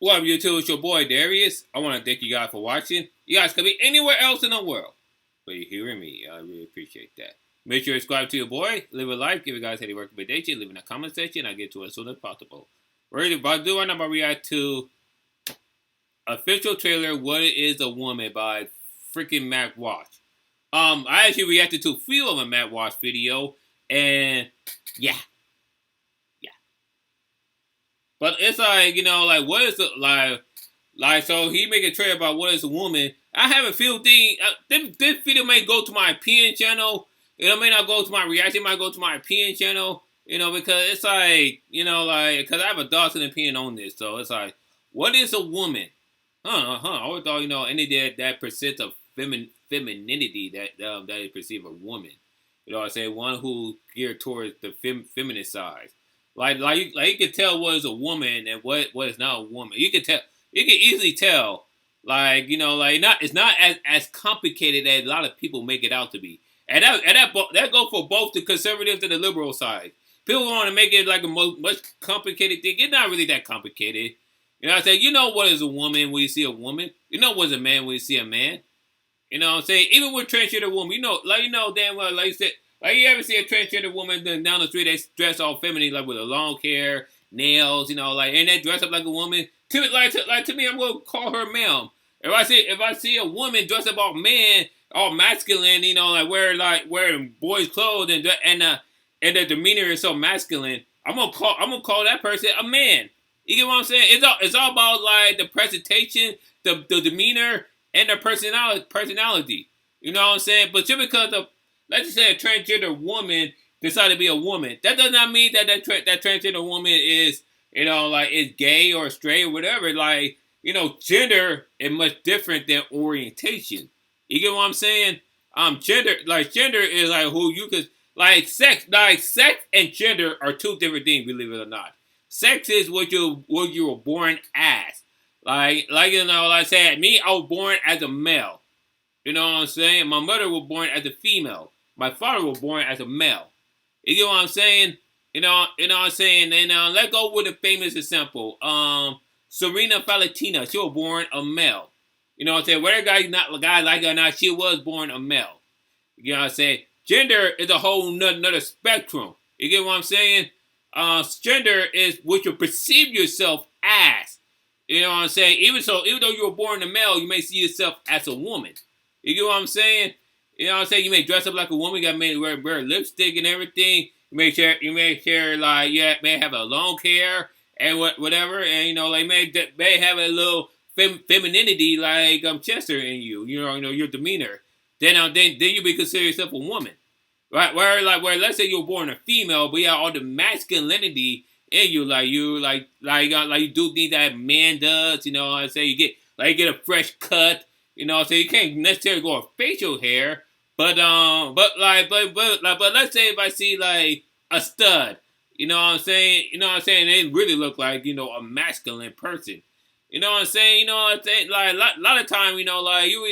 What up, YouTube? It's your boy Darius. I want to thank you guys for watching. You guys could be anywhere else in the world, but you're hearing me. I really appreciate that. Make sure you subscribe to your boy, leave a like, give you guys any recommendation, leave in the comment section. I'll get to it as soon as possible. We're about to do right now. I'm going to react to official trailer What Is a Woman by freaking Matt Walsh. I actually reacted to a few of a Matt Walsh video, and yeah. But it's like, you know, like, what is the, like, so he make a trailer about what is a woman. I have a few things, this video may go to my opinion channel, it may not go to my reaction, it might go to my opinion channel, you know, because it's like, you know, like, because I have a thoughts and opinion on this, so it's like, what is a woman? I always thought, you know, any that percent of femininity that they perceive a woman. You know what I'm saying? One who geared towards the feminine side. Like you can tell what is a woman and what is not a woman. You can easily tell. Like, you know, like it's not as complicated as a lot of people make it out to be. And that go for both the conservative and the liberal side. People want to make it like a much complicated thing. It's not really that complicated. You know what I'm saying? You know what is a woman when you see a woman. You know what is a man when you see a man. You know what I'm saying? Even with transgender woman, you know damn well, like you said, like you ever see a transgender woman down the street, they dress all feminine, like with a long hair, nails, you know, like, and they dress up like a woman. To me, I'm gonna call her ma'am. If I see a woman dressed up all man, all masculine, you know, like wearing boys' clothes and their demeanor is so masculine, I'm gonna call that person a man. You get what I'm saying? It's all about like the presentation, the demeanor, and their personality. You know what I'm saying? But just because let's just say a transgender woman decided to be a woman, that does not mean that transgender woman is, you know, like, is gay or straight or whatever. Like, you know, gender is much different than orientation. You get what I'm saying? Gender is like who you could, like sex and gender are two different things, believe it or not. Sex is what you were born as. Like, you know, like I said, me, I was born as a male. You know what I'm saying? My mother was born as a female. My father was born as a male. You get what I'm saying? You know what I'm saying? And let's go with a famous example. Serena Valentina, she was born a male. You know what I'm saying? Whether a guy like her or not, she was born a male. You know what I'm saying? Gender is a whole another spectrum. You get what I'm saying? Gender is what you perceive yourself as. You know what I'm saying? Even though you were born a male, you may see yourself as a woman. You get what I'm saying? You know what I'm saying? You may dress up like a woman. You got to wear lipstick and everything. You may share like, yeah, may have a long hair and whatever, and you know, like may have a little femininity like Chester in you. You know your demeanor. Then you be consider yourself a woman, right? Where let's say you're born a female, but you have all the masculinity in you, like you do things that man does. You know what I'm saying? You get a fresh cut. You know, so you can't necessarily go with facial hair. But let's say if I see like a stud, you know what I'm saying? You know what I'm saying? They really look like, you know, a masculine person. You know what I'm saying? You know what I'm saying? Like a lot of time, you know, like you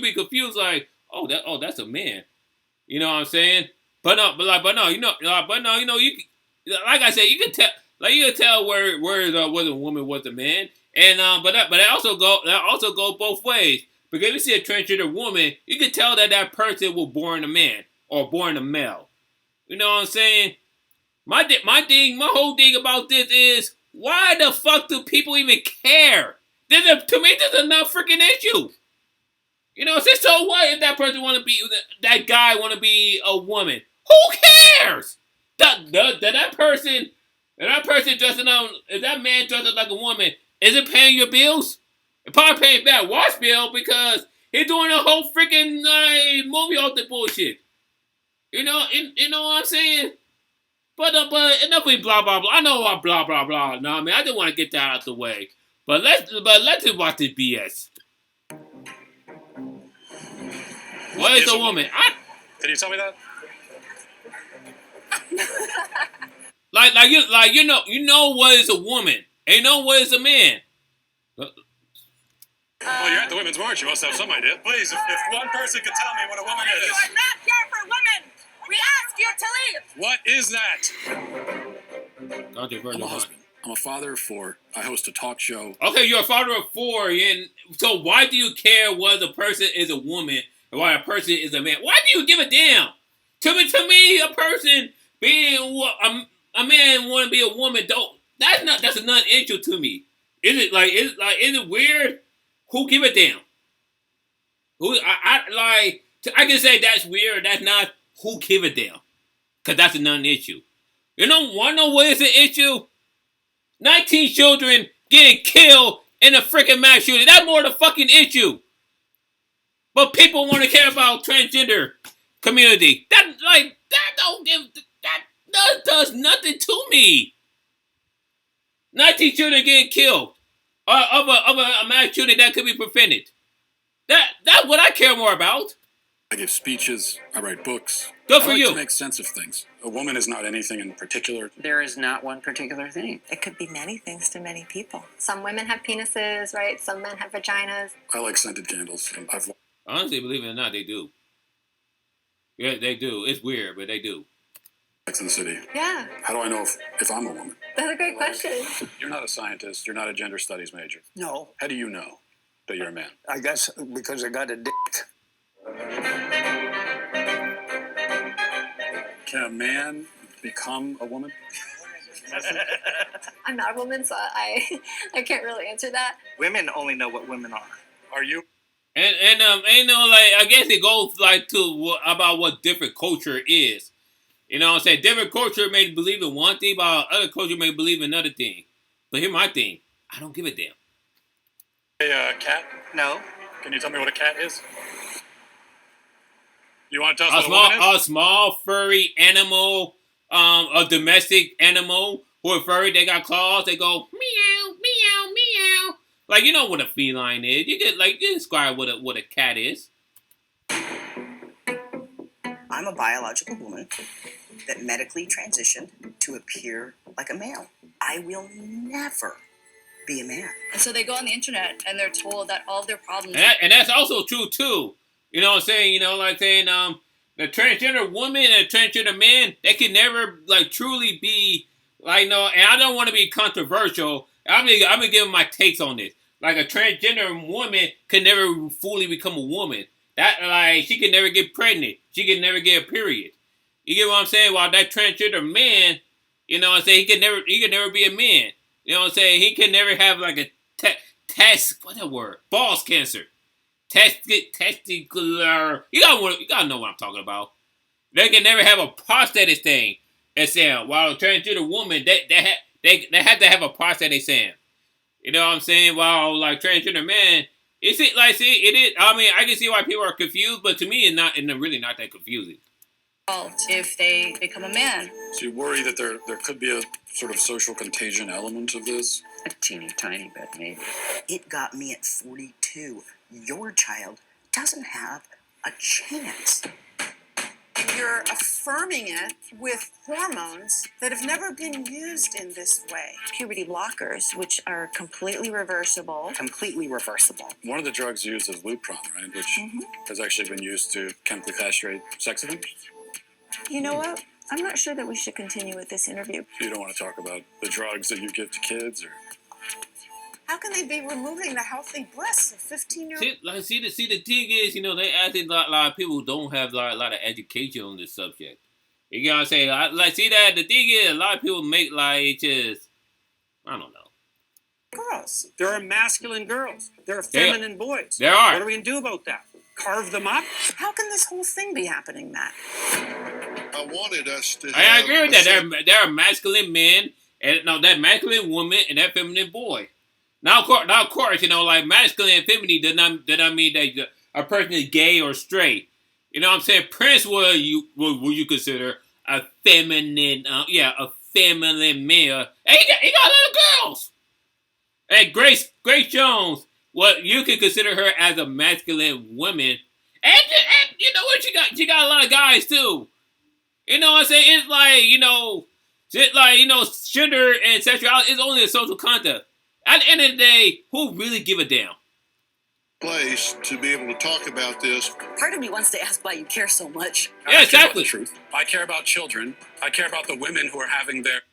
be confused, like, that's a man. You know what I'm saying? But no, you know, you like I said, you can tell where was a woman, was a man, and but that also go both ways. Because if you see a transgender woman, you can tell that person was born a man or born a male. You know what I'm saying? My whole thing about this is, why the fuck do people even care? To me, there's enough freaking issue. You know, so what if that person that guy want to be a woman? Who cares? That person dressing up, if that man dressing like a woman, is it paying your bills? It probably paying that wash bill because he's doing a whole freaking movie off the bullshit. You know what I'm saying? But enough with blah blah blah. I know what blah blah blah. No, I mean, I just want to get that out of the way. But let's just watch this BS. What is a woman? Can you tell me that? you know what is a woman, and you know what is a man. Well, you're at the Women's March. You must have some idea. Please, if one person could tell me what a woman is. You are not here for women. We ask you to leave. What is that? I'm a husband. I'm a father of 4. I host a talk show. Okay, you're a father of 4, and so why do you care whether a person is a woman and why a person is a man? Why do you give a damn? To me, a person being a man want to be a woman. That's a non-issue to me. Is it weird? Who give a damn? I can say that's weird. That's not who give a damn, because that's a non-issue. You know, wanna know what is the issue? 19 children getting killed in a freaking mass shooting. That's more the fucking issue. But people want to care about transgender community. That does nothing to me. 19 children getting killed of a mass shooting that could be prevented. That's what I care more about. I give speeches. I write books. Good for I like you. to make sense of things. A woman is not anything in particular. There is not one particular thing. It could be many things to many people. Some women have penises, right? Some men have vaginas. I like scented candles. And Honestly, believe it or not, they do. Yeah, they do. It's weird, but they do. Sex and the City. Yeah, How do I know if I'm a woman? that's a great question. You're not a scientist. You're not a gender studies major. No, How do you know that you're a man? I guess because I got a dick. Can a man become a woman? I'm not a woman, so I can't really answer that. Women only know what women are. Are you? And I guess it goes about what different culture is. You know what I'm saying? Different culture may believe in one thing, but other culture may believe in another thing. But here's my thing. I don't give a damn. A cat? No. Can you tell me what a cat is? You want to tell us what a woman is? A small furry animal, a domestic animal who are furry, they got claws, they go meow, meow, meow. Like, you know what a feline is. You describe what a cat is. I'm a biological woman that medically transitioned to appear like a male. I will never be a man. And so they go on the internet and they're told that all of their problems. And that's also true too. You know what I'm saying? You know, like saying the transgender woman and the transgender man, they can never truly be and I don't want to be controversial. I'm gonna give my takes on this. Like a transgender woman can never fully become a woman. That she can never get pregnant. She can never get a period. You get what I'm saying? While that transgender man, you know what I'm saying, he can never be a man. You know what I'm saying? He can never have a balls cancer. Testicular. You gotta know what I'm talking about. They can never have a prosthetic thing. And saying while a transgender woman, they have to have a prosthetic thing. You know what I'm saying? While transgender man, it is. I mean, I can see why people are confused, but to me, it's really not that confusing. If they become a man. So you worry that there could be a sort of social contagion element of this? A teeny tiny bit, maybe. It got me at 42. Your child doesn't have a chance. You're affirming it with hormones that have never been used in this way. Puberty blockers, which are completely reversible. Completely reversible. One of the drugs used is Lupron, right? Which has actually been used to chemically castrate sex offenders. You know what? I'm not sure that we should continue with this interview. You don't want to talk about the drugs that you give to kids, or? How can they be removing the healthy breasts of 15-year-olds? See, the thing is, they asked a lot of people who don't have a lot of education on this subject. You know what I'm saying? The thing is, a lot of people make just, I don't know. Girls. There are masculine girls. There are feminine boys. There are. What are we going to do about that? Carve them up? How can this whole thing be happening, Matt? I wanted us to. I agree with that. There are masculine men, and that masculine woman, and that feminine boy. Now, of course, masculine and feminine does not mean that a person is gay or straight. You know what I'm saying? Prince would you consider a feminine, a feminine male. And he got little girls. And Grace Jones, you can consider her as a masculine woman. And you know what? She got a lot of guys too. You know what I'm saying? It's gender and sexuality is only a social concept. At the end of the day, who really give a damn? Place to be able to talk about this. Part of me wants to ask why you care so much. Yeah, exactly. I care about the truth. I care about children. I care about the women who are having their.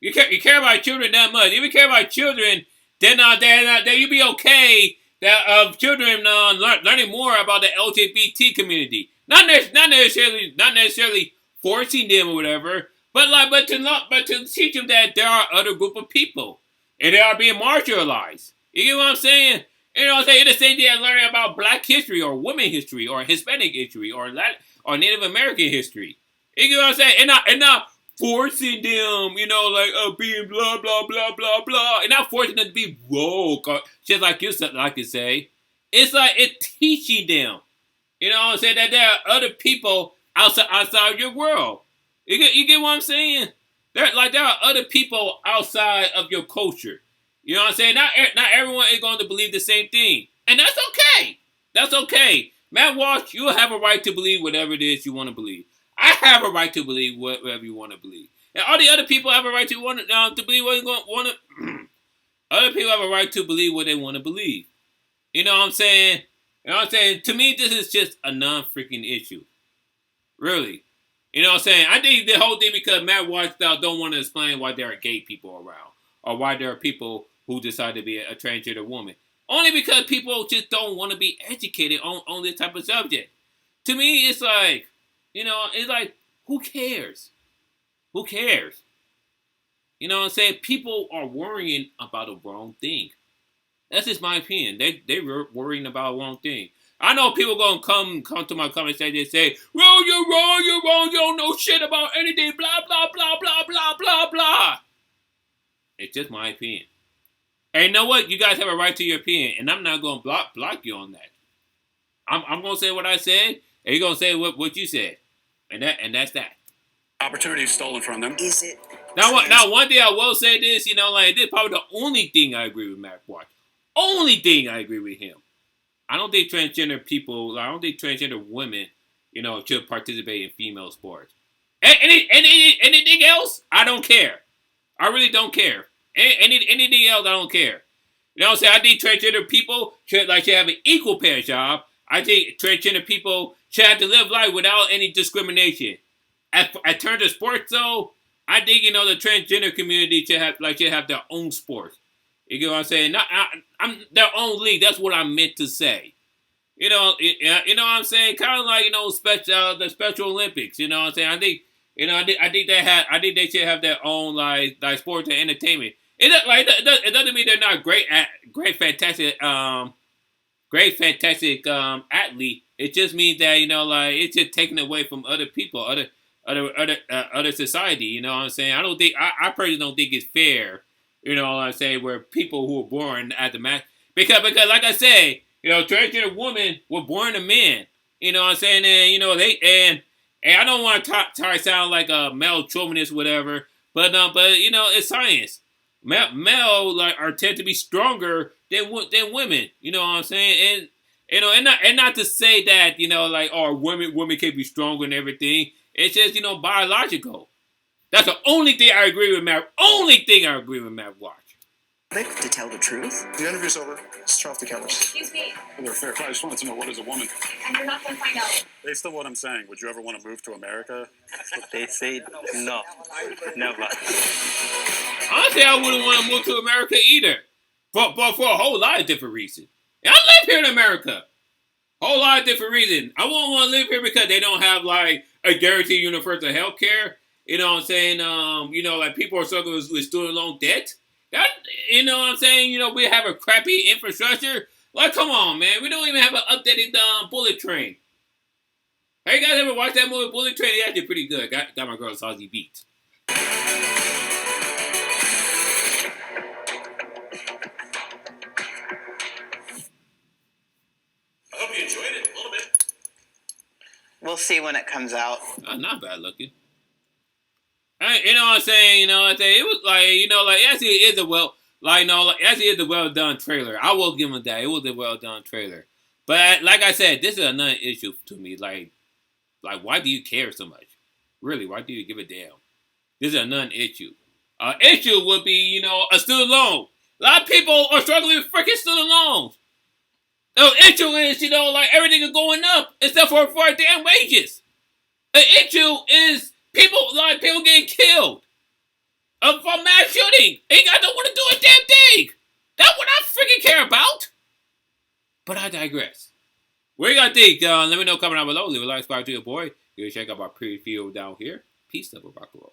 You care about children that much. If you care about children, then you'd be okay that of children learning more about the LGBT community. Not necessarily forcing them or whatever, but to teach them that there are other group of people and they are being marginalized. You get what I'm saying? You know what I'm saying? It's the same thing as learning about Black history or women history or Hispanic history or Native American history. You get what I'm saying? And not forcing them, being blah, blah, blah, blah, blah. And not forcing them to be woke, or just like you like to say. It's like it's teaching them. You know what I'm saying? That there are other people outside your world. You get what I'm saying? There are other people outside of your culture. You know what I'm saying? Not everyone is going to believe the same thing. And that's okay. That's okay. Matt Walsh, you have a right to believe whatever it is you want to believe. I have a right to believe whatever you want to believe. And all the other people have a right to believe what they want to. Other people have a right to believe what they want to believe. You know what I'm saying? You know what I'm saying? To me, this is just a non-freaking issue. Really. You know what I'm saying? I think the whole thing because Matt Walsh don't want to explain why there are gay people around. Or why there are people who decide to be a transgender woman. Only because people just don't want to be educated on this type of subject. To me, it's like, it's like, who cares? Who cares? You know what I'm saying? People are worrying about the wrong thing. That's just my opinion. They're worrying about the wrong thing. I know people gonna come to my comment section and say, "Well, you're wrong, you don't know shit about anything, blah, blah, blah, blah, blah, blah, blah." It's just my opinion. And you know what? You guys have a right to your opinion, and I'm not gonna block you on that. I'm gonna say what I said, and you're gonna say what you said. And that's that. Opportunity stolen from them. Is it? Now, one thing I will say this, this is probably the only thing I agree with Matt Walsh. Only thing I agree with him. I don't think transgender people, I don't think transgender women, should participate in female sports. Anything else, I don't care. I really don't care. Anything else, I don't care. You know what I'm saying? I think transgender people should have an equal pay job. I think transgender people should have to live life without any discrimination. At turn to sports, though, I think the transgender community should have their own sport. You get what I'm saying? I'm their own league. That's what I meant to say. You know what I'm saying? Kind of like the Special Olympics. You know what I'm saying? I think I think they should have their own like sports and entertainment. It doesn't mean they're not great fantastic athlete. It just means that it's just taken away from other people, other society. You know what I'm saying? I personally don't think it's fair. You know what I'm saying? Where people who are born at the match because like I said, transgender women were born to men. You know what I'm saying? And and I don't want to try to sound like a male chauvinist, whatever. But it's science. Male tend to be stronger than women. You know what I'm saying? And not to say that women can be stronger and everything. It's just biological. That's the only thing I agree with Matt. Only thing I agree with Matt Walsh. To tell the truth. The interview's over. Let's turn off the cameras. Excuse me, They're fair. I just wanted to know, what is a woman? and you're not going to find out. Based on what I'm saying, would you ever want to move to America? They say no, never. Honestly, I wouldn't want to move to America either. But for a whole lot of different reasons. And I live here in America. Whole lot of different reasons. I wouldn't want to live here because they don't have a guaranteed universal health care. You know what I'm saying? People are struggling with student loan debt. You know what I'm saying? We have a crappy infrastructure. Come on, man. We don't even have an updated Bullet Train. Have you guys ever watched that movie, Bullet Train? It's actually pretty good. Got my girl Sausy Beats. I hope you enjoyed it a little bit. We'll see when it comes out. Not bad looking. You know what I'm saying? It was actually it is actually is a well done trailer. I will give him that. It was a well done trailer. But like I said, this is another issue to me. Why do you care so much? Really, why do you give a damn? This is another issue. Issue would be, a student loan. A lot of people are struggling with freaking student loans. The issue is, everything is going up except for our damn wages. The issue is people getting killed. of a mass shooting. And you guys don't want to do a damn thing. That's what I freaking care about. But I digress. What do you guys think? Let me know comment down below. Leave a like, subscribe to your boy. You can check out my preview down here. Peace, love, rock and roll.